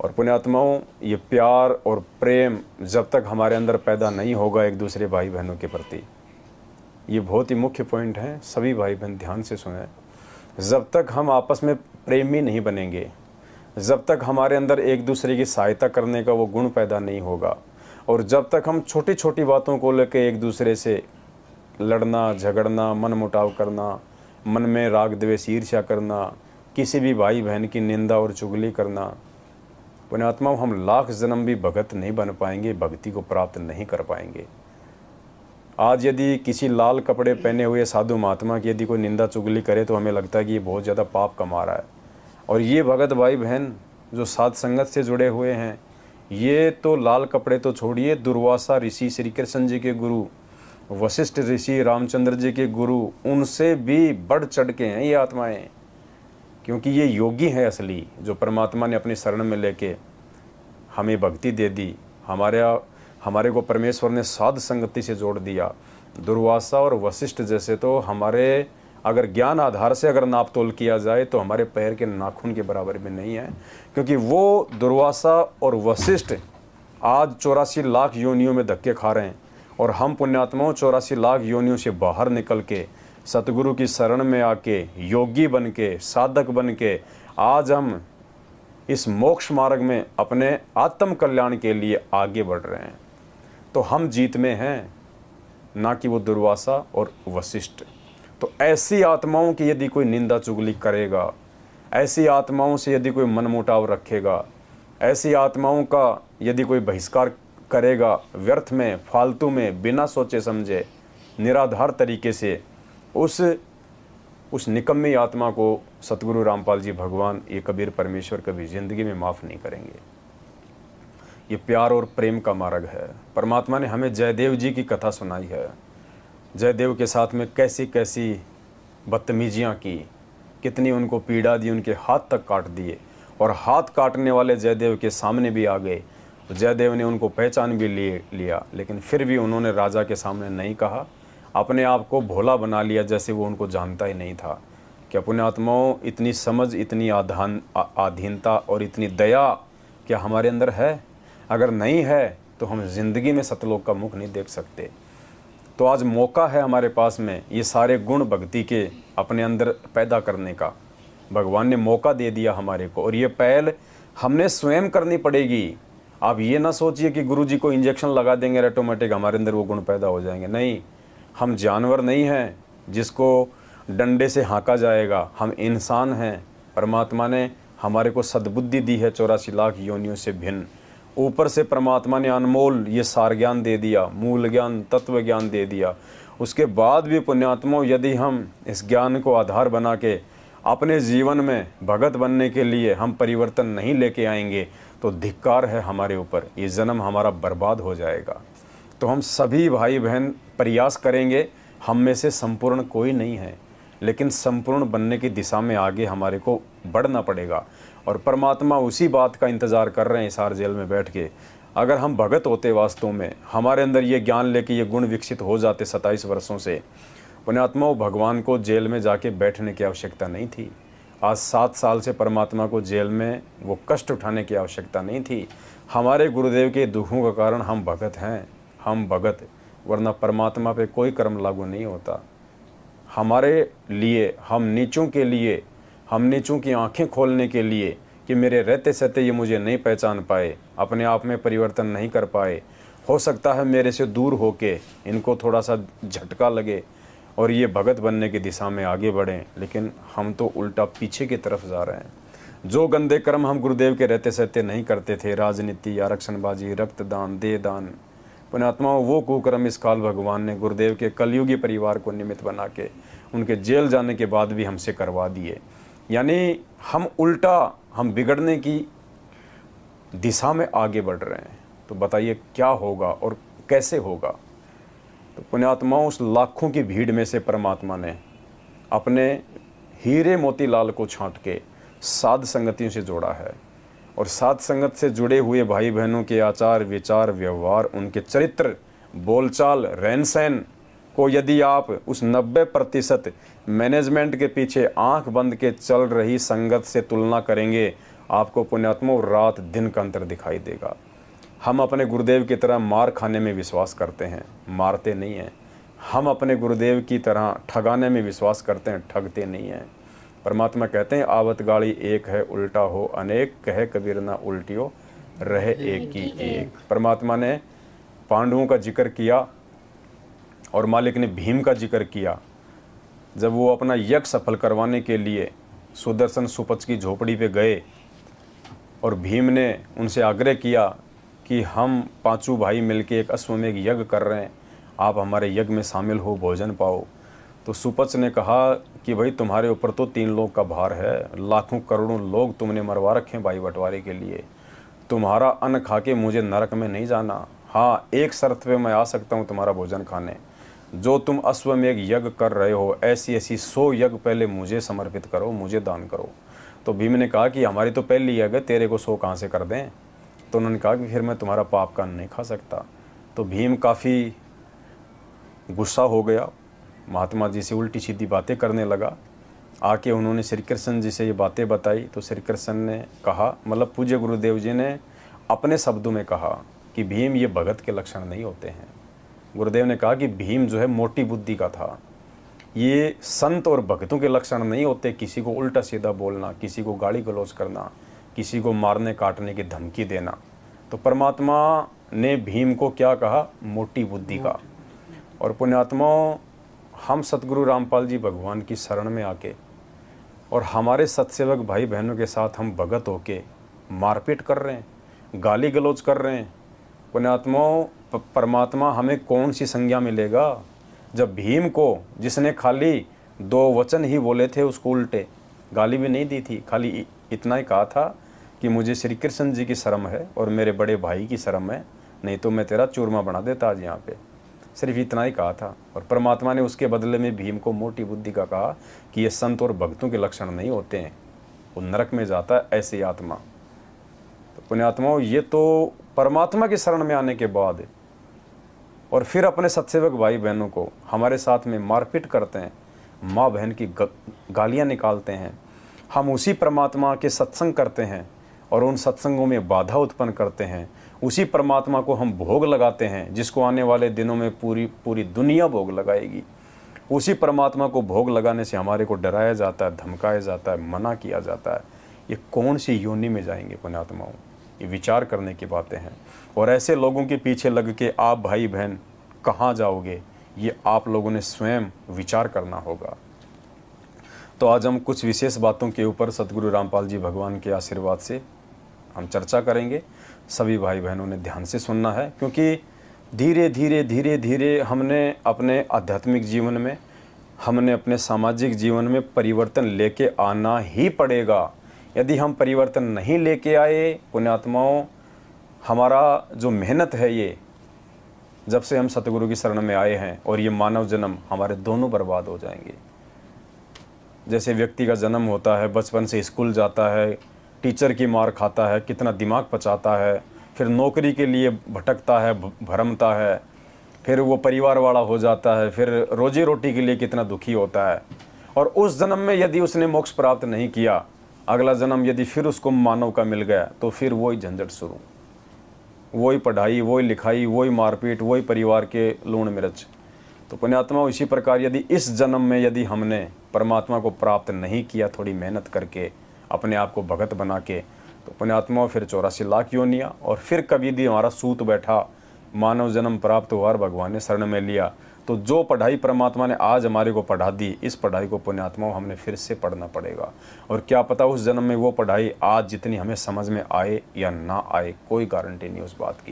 और पुण्यात्माओं, ये प्यार और प्रेम जब तक हमारे अंदर पैदा नहीं होगा एक दूसरे भाई बहनों के प्रति, ये बहुत ही मुख्य पॉइंट है, सभी भाई बहन ध्यान से सुने। जब तक हम आपस में प्रेमी नहीं बनेंगे, जब तक हमारे अंदर एक दूसरे की सहायता करने का वो गुण पैदा नहीं होगा, और जब तक हम छोटी छोटी बातों को लेकर एक दूसरे से लड़ना झगड़ना, मन मुटाव करना, मन में राग द्वेष ईर्ष्या करना, किसी भी भाई बहन की निंदा और चुगली करना, पुण्यात्माओं, हम लाख जन्म भी भगत नहीं बन पाएंगे, भक्ति को प्राप्त नहीं कर पाएंगे। आज यदि किसी लाल कपड़े पहने हुए साधु महात्मा की यदि कोई निंदा चुगली करे तो हमें लगता है कि ये बहुत ज़्यादा पाप कमा रहा है। और ये भगत भाई बहन जो साध संगत से जुड़े हुए हैं, ये तो लाल कपड़े तो छोड़िए, दुर्वासा ऋषि, श्री कृष्ण जी के गुरु, वशिष्ठ ऋषि, रामचंद्र जी के गुरु, उनसे भी बढ़ चढ़ के हैं ये आत्माएं, क्योंकि ये योगी हैं असली, जो परमात्मा ने अपनी शरण में लेके हमें भक्ति दे दी, हमारे को परमेश्वर ने साध संगति से जोड़ दिया। दुर्वासा और वशिष्ठ जैसे तो हमारे अगर ज्ञान आधार से अगर नाप तोल किया जाए तो हमारे पैर के नाखून के बराबर में नहीं है, क्योंकि वो दुर्वासा और वशिष्ठ आज 84 लाख योनियों में धक्के खा रहे हैं, और हम पुण्यात्माओं 84 लाख योनियों से बाहर निकल के सतगुरु की शरण में आके योगी बन के, साधक बन के आज हम इस मोक्ष मार्ग में अपने आत्म कल्याण के लिए आगे बढ़ रहे हैं। तो हम जीत में हैं, ना कि वो दुर्वासा और वशिष्ठ। तो ऐसी आत्माओं की यदि कोई निंदा चुगली करेगा, ऐसी आत्माओं से यदि कोई मनमुटाव रखेगा, ऐसी आत्माओं का यदि कोई बहिष्कार करेगा, व्यर्थ में, फालतू में, बिना सोचे समझे, निराधार तरीके से, उस निकम्मी आत्मा को सतगुरु रामपाल जी भगवान, ये कबीर परमेश्वर कभी ज़िंदगी में माफ़ नहीं करेंगे। ये प्यार और प्रेम का मार्ग है। परमात्मा ने हमें जयदेव जी की कथा सुनाई है, जयदेव के साथ में कैसी कैसी बदतमीजियाँ की, कितनी उनको पीड़ा दी, उनके हाथ तक काट दिए, और हाथ काटने वाले जयदेव के सामने भी आ गए, तो जयदेव ने उनको पहचान भी लिया, लेकिन फिर भी उन्होंने राजा के सामने नहीं कहा, अपने आप को भोला बना लिया, जैसे वो उनको जानता ही नहीं था। क्या पुण्यात्माओं, इतनी समझ, इतनी आधीनता और इतनी दया क्या हमारे अंदर है? अगर नहीं है तो हम जिंदगी में सतलोक का मुख नहीं देख सकते। तो आज मौका है हमारे पास में ये सारे गुण भक्ति के अपने अंदर पैदा करने का। भगवान ने मौका दे दिया हमारे को, और ये पहल हमने स्वयं करनी पड़ेगी। आप ये ना सोचिए कि गुरुजी को इंजेक्शन लगा देंगे ऑटोमेटिक हमारे अंदर वो गुण पैदा हो जाएंगे। नहीं, हम जानवर नहीं हैं जिसको डंडे से हाँका जाएगा, हम इंसान हैं। परमात्मा ने हमारे को सद्बुद्धि दी है 84 लाख योनियों से भिन्न। ऊपर से परमात्मा ने अनमोल ये सार ज्ञान दे दिया, मूल ज्ञान, तत्व ज्ञान दे दिया। उसके बाद भी पुण्यात्माओं, यदि हम इस ज्ञान को आधार बना के अपने जीवन में भगत बनने के लिए हम परिवर्तन नहीं लेके आएंगे तो धिक्कार है हमारे ऊपर, ये जन्म हमारा बर्बाद हो जाएगा। तो हम सभी भाई बहन प्रयास करेंगे, हम में से संपूर्ण कोई नहीं है, लेकिन संपूर्ण बनने की दिशा में आगे हमारे को बढ़ना पड़ेगा। और परमात्मा उसी बात का इंतज़ार कर रहे हैं हिसार जेल में बैठ के। अगर हम भगत होते वास्तव में, हमारे अंदर ये ज्ञान लेके ये गुण विकसित हो जाते 27 वर्षों से, पुण्यात्माओं, भगवान को जेल में जाके बैठने की आवश्यकता नहीं थी। आज 7 साल से परमात्मा को जेल में वो कष्ट उठाने की आवश्यकता नहीं थी। हमारे गुरुदेव के दुखों का कारण हम भगत हैं, हम भगत, वरना परमात्मा पे कोई कर्म लागू नहीं होता। हमारे लिए, हम नीचों के लिए, हम नीचों की आंखें खोलने के लिए कि मेरे रहते सहते ये मुझे नहीं पहचान पाए, अपने आप में परिवर्तन नहीं कर पाए, हो सकता है मेरे से दूर होके इनको थोड़ा सा झटका लगे और ये भगत बनने की दिशा में आगे बढ़ें, लेकिन हम तो उल्टा पीछे की तरफ जा रहे हैं। जो गंदे कर्म हम गुरुदेव के रहते सहते नहीं करते थे, राजनीति, आरक्षणबाजी, रक्तदान, देहदान, पुण्यात्माओं, वो कुकर्म इस काल भगवान ने गुरुदेव के कलयुगी परिवार को निमित्त बना के उनके जेल जाने के बाद भी हमसे करवा दिए। यानी हम उल्टा, हम बिगड़ने की दिशा में आगे बढ़ रहे हैं। तो बताइए क्या होगा और कैसे होगा? तो पुण्यात्माओं, उस लाखों की भीड़ में से परमात्मा ने अपने हीरे मोतीलाल को छांट के साध संगतियों से जोड़ा है, और साध संगत से जुड़े हुए भाई बहनों के आचार, विचार, व्यवहार, उनके चरित्र, बोलचाल, रहन सहन को यदि आप उस 90% मैनेजमेंट के पीछे आंख बंद के चल रही संगत से तुलना करेंगे आपको पुण्यात्माओं रात दिन का अंतर दिखाई देगा। हम अपने गुरुदेव की तरह मार खाने में विश्वास करते हैं, मारते नहीं हैं। हम अपने गुरुदेव की तरह ठगाने में विश्वास करते हैं, ठगते नहीं हैं। परमात्मा कहते हैं आवत गाड़ी एक है उल्टा हो अनेक, कहे कबीर ना उल्टियो रहे एक ही एक। परमात्मा ने पांडवों का जिक्र किया और मालिक ने भीम का जिक्र किया। जब वो अपना यज्ञ सफल करवाने के लिए सुदर्शन सुपच की झोपड़ी पे गए और भीम ने उनसे आग्रह किया कि हम पांचों भाई मिलके एक अश्वमेध यज्ञ कर रहे हैं, आप हमारे यज्ञ में शामिल हो, भोजन पाओ। तो सुपच ने कहा कि भाई तुम्हारे ऊपर तो 3 लोग का भार है, लाखों करोड़ों लोग तुमने मरवा रखे हैं भाई बंटवारे के लिए, तुम्हारा अन्न खा के मुझे नरक में नहीं जाना। हाँ, एक शर्त पे मैं आ सकता हूँ तुम्हारा भोजन खाने, जो तुम अश्वमेध यज्ञ कर रहे हो ऐसी 100 यज्ञ पहले मुझे समर्पित करो, मुझे दान करो। तो भीम ने कहा कि हमारी तो पहली यज्ञ है, तेरे को 100 कहाँ से कर दें। तो उन्होंने कहा कि फिर मैं तुम्हारा पाप का अन्न नहीं खा सकता। तो भीम काफ़ी गुस्सा हो गया, महात्मा जी से उल्टी सीधी बातें करने लगा। आके उन्होंने श्री कृष्ण जी से ये बातें बताई। तो श्री कृष्ण ने कहा, मतलब पूज्य गुरुदेव जी ने अपने शब्दों में कहा कि भीम ये भगत के लक्षण नहीं होते हैं। गुरुदेव ने कहा कि भीम जो है मोटी बुद्धि का था, ये संत और भक्तों के लक्षण नहीं होते किसी को उल्टा सीधा बोलना, किसी को गाली गलौज करना, किसी को मारने काटने की धमकी देना। तो परमात्मा ने भीम को क्या कहा, मोटी बुद्धि का। और पुण्यात्माओं, हम सतगुरु रामपाल जी भगवान की शरण में आके और हमारे सत्सेवक भाई बहनों के साथ हम भगत होके मारपीट कर रहे हैं, गाली गलौज कर रहे हैं। पुण्यात्माओं, परमात्मा हमें कौन सी संज्ञा मिलेगा जब भीम को, जिसने खाली 2 वचन ही बोले थे, उसको उल्टे गाली भी नहीं दी थी, खाली इतना ही कहा था कि मुझे श्री कृष्ण जी की शर्म है और मेरे बड़े भाई की शर्म है, नहीं तो मैं तेरा चूरमा बना देता आज यहाँ पे। सिर्फ इतना ही कहा था। और परमात्मा ने उसके बदले में भीम को मोटी बुद्धि का कहा कि ये संत और भक्तों के लक्षण नहीं होते हैं, वो नरक में जाता है ऐसी आत्मा। तो पुण्यात्माओं, ये तो परमात्मा की शरण में आने के बाद और फिर अपने सत्सेवक भाई बहनों को हमारे साथ में मारपीट करते हैं, माँ बहन की गालियाँ निकालते हैं। हम उसी परमात्मा के सत्संग करते हैं और उन सत्संगों में बाधा उत्पन्न करते हैं। उसी परमात्मा को हम भोग लगाते हैं जिसको आने वाले दिनों में पूरी दुनिया भोग लगाएगी। उसी परमात्मा को भोग लगाने से हमारे को डराया जाता है, धमकाया जाता है, मना किया जाता है। ये कौन सी योनि में जाएंगे पुण्यात्माओं, ये विचार करने की बातें हैं। और ऐसे लोगों के पीछे लग के आप भाई बहन कहाँ जाओगे, ये आप लोगों ने स्वयं विचार करना होगा। तो आज हम कुछ विशेष बातों के ऊपर सतगुरु रामपाल जी भगवान के आशीर्वाद से हम चर्चा करेंगे। सभी भाई बहनों ने ध्यान से सुनना है, क्योंकि धीरे धीरे हमने अपने आध्यात्मिक जीवन में, हमने अपने सामाजिक जीवन में परिवर्तन लेके आना ही पड़ेगा। यदि हम परिवर्तन नहीं लेके आए पुण्यात्माओं, हमारा जो मेहनत है ये, जब से हम सतगुरु की शरण में आए हैं, और ये मानव जन्म हमारे दोनों बर्बाद हो जाएंगे। जैसे व्यक्ति का जन्म होता है, बचपन से स्कूल जाता है, टीचर की मार खाता है, कितना दिमाग पचाता है, फिर नौकरी के लिए भटकता है, भरमता है, फिर वो परिवार वाला हो जाता है, फिर रोजी रोटी के लिए कितना दुखी होता है। और उस जन्म में यदि उसने मोक्ष प्राप्त नहीं किया, अगला जन्म यदि फिर उसको मानव का मिल गया, तो फिर वही झंझट शुरू, वही पढ़ाई, वही लिखाई, वही मारपीट, वही परिवार के लूण मिर्च। तो पुण्यात्मा, इसी प्रकार यदि इस जन्म में यदि हमने परमात्मा को प्राप्त नहीं किया, थोड़ी मेहनत करके अपने आप को भगत बना के, तो पुण्यात्मा फिर 84 लाख योनियाँ, और फिर कभी यदि हमारा सूत बैठा, मानव जन्म प्राप्त हुआ और भगवान ने शरण में लिया, तो जो पढ़ाई परमात्मा ने आज हमारे को पढ़ा दी, इस पढ़ाई को पुण्यात्मा हमने फिर से पढ़ना पड़ेगा। और क्या पता उस जन्म में वो पढ़ाई आज जितनी हमें समझ में आए या ना आए, कोई गारंटी नहीं उस बात की।